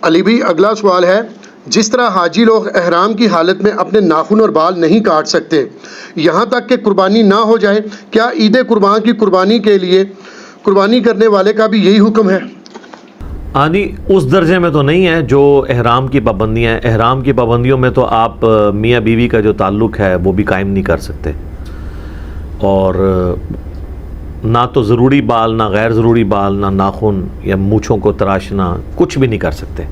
علی بھی اگلا سوال ہے، جس طرح حاجی لوگ احرام کی حالت میں اپنے ناخن اور بال نہیں کاٹ سکتے یہاں تک کہ قربانی نہ ہو جائے، کیا عید قربان کی قربانی کے لیے قربانی کرنے والے کا بھی یہی حکم ہے؟ اس درجے میں تو نہیں ہے جو احرام کی پابندیاں ہیں۔ احرام کی پابندیوں میں تو آپ میاں بیوی کا جو تعلق ہے وہ بھی قائم نہیں کر سکتے، اور نہ تو ضروری بال، نہ غیر ضروری بال، نہ ناخن یا مونچھوں کو تراشنا، کچھ بھی نہیں کر سکتے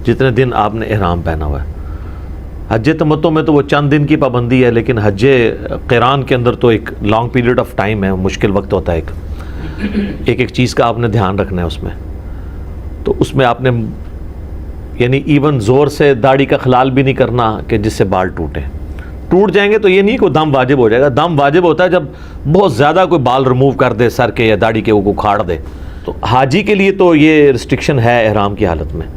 جتنے دن آپ نے احرام پہنا ہوا ہے۔ حج تمتع میں تو وہ چند دن کی پابندی ہے، لیکن حج قران کے اندر تو ایک لانگ پیریڈ آف ٹائم ہے، مشکل وقت ہوتا ہے، ایک چیز کا آپ نے دھیان رکھنا ہے اس میں۔ تو اس میں آپ نے یعنی ایون زور سے داڑھی کا خلال بھی نہیں کرنا کہ جس سے بال ٹوٹ جائیں گے، تو یہ نہیں کہ دم واجب ہو جائے گا۔ دم واجب ہوتا ہے جب بہت زیادہ کوئی بال ریموو کر دے سر کے یا داڑھی کے، وہ کھاڑ دے۔ تو حاجی کے لیے تو یہ ریسٹرکشن ہے احرام کی حالت میں،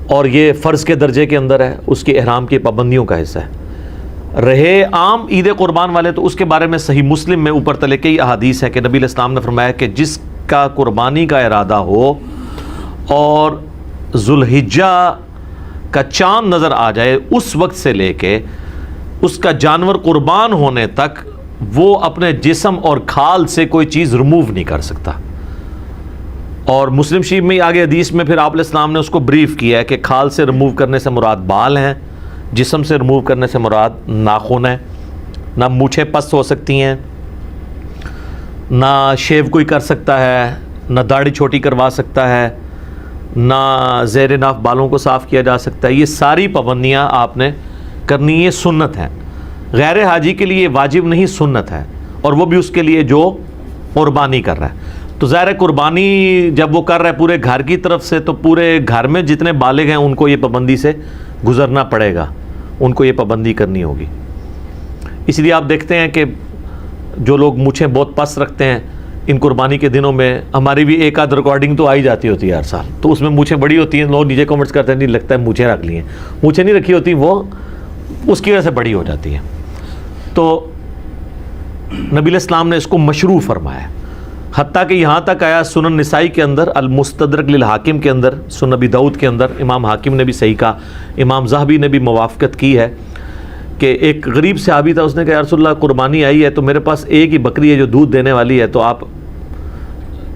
اور یہ فرض کے درجے کے اندر ہے، اس کی احرام کی پابندیوں کا حصہ ہے۔ رہے عام عید قربان والے، تو اس کے بارے میں صحیح مسلم میں اوپر تلے کئی احادیث ہیں کہ نبی علیہ السلام نے فرمایا کہ جس کا قربانی کا ارادہ ہو اور ذوالحجہ کا چاند نظر آ جائے، اس وقت سے لے کے اس کا جانور قربان ہونے تک وہ اپنے جسم اور کھال سے کوئی چیز ریموو نہیں کر سکتا۔ اور مسلم شریف میں آگے حدیث میں پھر آپ علیہ السلام نے اس کو بریف کیا ہے کہ کھال سے ریموو کرنے سے مراد بال ہیں، جسم سے ریموو کرنے سے مراد ناخن ہے، نہ مونچھیں پست ہو سکتی ہیں، نہ شیو کوئی کر سکتا ہے، نہ داڑھی چھوٹی کروا سکتا ہے، نہ زیر ناف بالوں کو صاف کیا جا سکتا ہے۔ یہ ساری پابندیاں آپ نے کرنی، یہ سنت ہے۔ غیر حاجی کے لیے واجب نہیں، سنت ہے، اور وہ بھی اس کے لیے جو قربانی کر رہا ہے۔ تو ظاہر ہے قربانی جب وہ کر رہا ہے پورے گھر کی طرف سے، تو پورے گھر میں جتنے بالغ ہیں ان کو یہ پابندی سے گزرنا پڑے گا، ان کو یہ پابندی کرنی ہوگی۔ اس لیے آپ دیکھتے ہیں کہ جو لوگ مونچھیں بہت پست رکھتے ہیں، ان قربانی کے دنوں میں ہماری بھی ایک آدھ ریکارڈنگ تو آئی جاتی ہوتی ہے ہر سال، تو اس میں مونچھیں بڑی ہوتی ہیں، لوگ نیچے کمنٹس کرتے ہیں نہیں لگتا ہے مونچھیں رکھ لی ہیں، مونچھیں نہیں رکھی ہوتی، وہ اس کی وجہ سے بڑی ہو جاتی ہیں۔ تو نبی علیہ السلام نے اس کو مشروع فرمایا، حتیٰ کہ یہاں تک آیا سنن نسائی کے اندر، المستدرک للحاکم کے اندر، سنن ابی داؤد کے اندر، امام حاکم نے بھی صحیح کہا، امام ذہبی نے بھی موافقت کی ہے کہ ایک غریب صحابی تھا، اس نے کہا یا رسول اللہ قربانی آئی ہے تو میرے پاس ایک ہی بکری ہے جو دودھ دینے والی ہے، تو آپ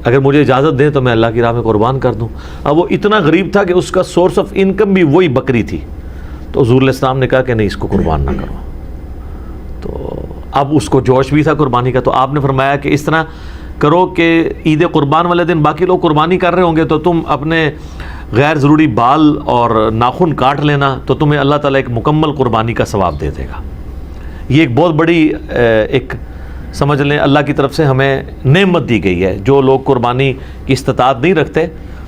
اگر مجھے اجازت دیں تو میں اللہ کی راہ میں قربان کر دوں۔ اب وہ اتنا غریب تھا کہ اس کا سورس آف انکم بھی وہی بکری تھی، تو حضور علیہ السلام نے کہا کہ نہیں، اس کو قربان نہ کرو۔ تو اب اس کو جوش بھی تھا قربانی کا، تو آپ نے فرمایا کہ اس طرح کرو کہ عید قربان والے دن باقی لوگ قربانی کر رہے ہوں گے تو تم اپنے غیر ضروری بال اور ناخن کاٹ لینا، تو تمہیں اللہ تعالیٰ ایک مکمل قربانی کا ثواب دے دے گا۔ یہ ایک بہت بڑی ایک سمجھ لیں اللہ کی طرف سے ہمیں نعمت دی گئی ہے۔ جو لوگ قربانی کی استطاعت نہیں رکھتے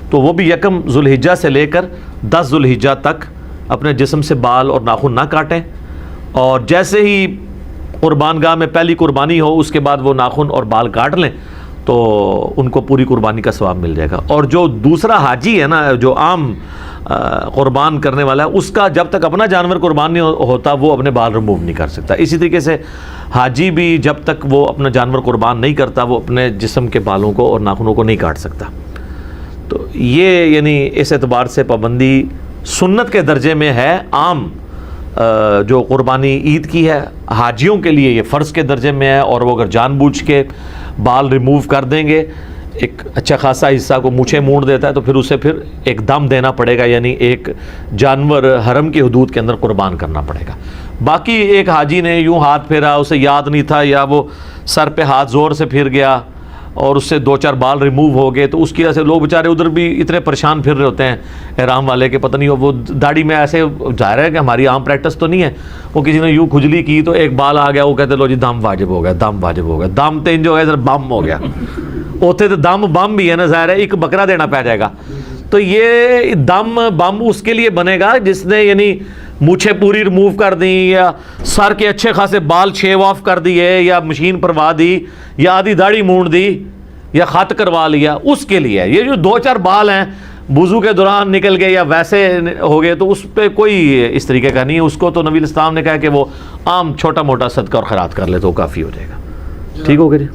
تو وہ بھی یکم ذوالحجہ سے لے کر 10 ذوالحجہ تک اپنے جسم سے بال اور ناخن نہ کاٹیں، اور جیسے ہی قربان گاہ میں پہلی قربانی ہو اس کے بعد وہ ناخن اور بال کاٹ لیں تو ان کو پوری قربانی کا ثواب مل جائے گا۔ اور جو دوسرا حاجی ہے نا، جو عام قربان کرنے والا ہے، اس کا جب تک اپنا جانور قربان نہیں ہوتا وہ اپنے بال ریموو نہیں کر سکتا۔ اسی طریقے سے حاجی بھی جب تک وہ اپنا جانور قربان نہیں کرتا وہ اپنے جسم کے بالوں کو اور ناخنوں کو نہیں کاٹ سکتا۔ تو یہ یعنی اس اعتبار سے پابندی سنت کے درجے میں ہے۔ عام جو قربانی عید کی ہے حاجیوں کے لیے یہ فرض کے درجے میں ہے، اور وہ اگر جان بوجھ کے بال ریموو کر دیں گے، ایک اچھا خاصا حصہ کو مونچھیں مونڈ دیتا ہے، تو پھر اسے پھر ایک دم دینا پڑے گا، یعنی ایک جانور حرم کی حدود کے اندر قربان کرنا پڑے گا۔ باقی ایک حاجی نے یوں ہاتھ پھیرا، اسے یاد نہیں تھا، یا وہ سر پہ ہاتھ زور سے پھر گیا اور اس سے 2-4 بال ریموو ہو گئے، تو اس کی وجہ سے لوگ بیچارے ادھر بھی اتنے پریشان پھر رہے ہوتے ہیں احرام والے کے، پتہ نہیں وہ داڑھی میں ایسے ظاہر ہے کہ ہماری عام پریکٹس تو نہیں ہے، وہ کسی نے یوں کھجلی کی تو ایک بال آ گیا، وہ کہتے لو جی دم واجب ہو گیا، دم واجب ہو گیا، دم تین جو ہے ادھر بم ہو گیا، اوتے تو دم بم بھی ہے نا، ظاہر ہے ایک بکرا دینا پہ جائے گا۔ تو یہ دم بم اس کے لیے بنے گا جس نے یعنی مونچھیں پوری ریموو کر دیں، یا سر کے اچھے خاصے بال شیو آف کر دیے، یا مشین پروا دی، یا آدھی داڑھی مونڈ دی، یا خط کروا لیا، اس کے لیے۔ یہ جو 2-4 بال ہیں وضو کے دوران نکل گئے یا ویسے ہو گئے، تو اس پہ کوئی اس طریقے کا نہیں ہے، اس کو تو نبی علیہ السلام نے کہا کہ وہ عام چھوٹا موٹا صدقہ اور خیرات کر لے تو کافی ہو جائے گا۔ ٹھیک ہو گیا جی؟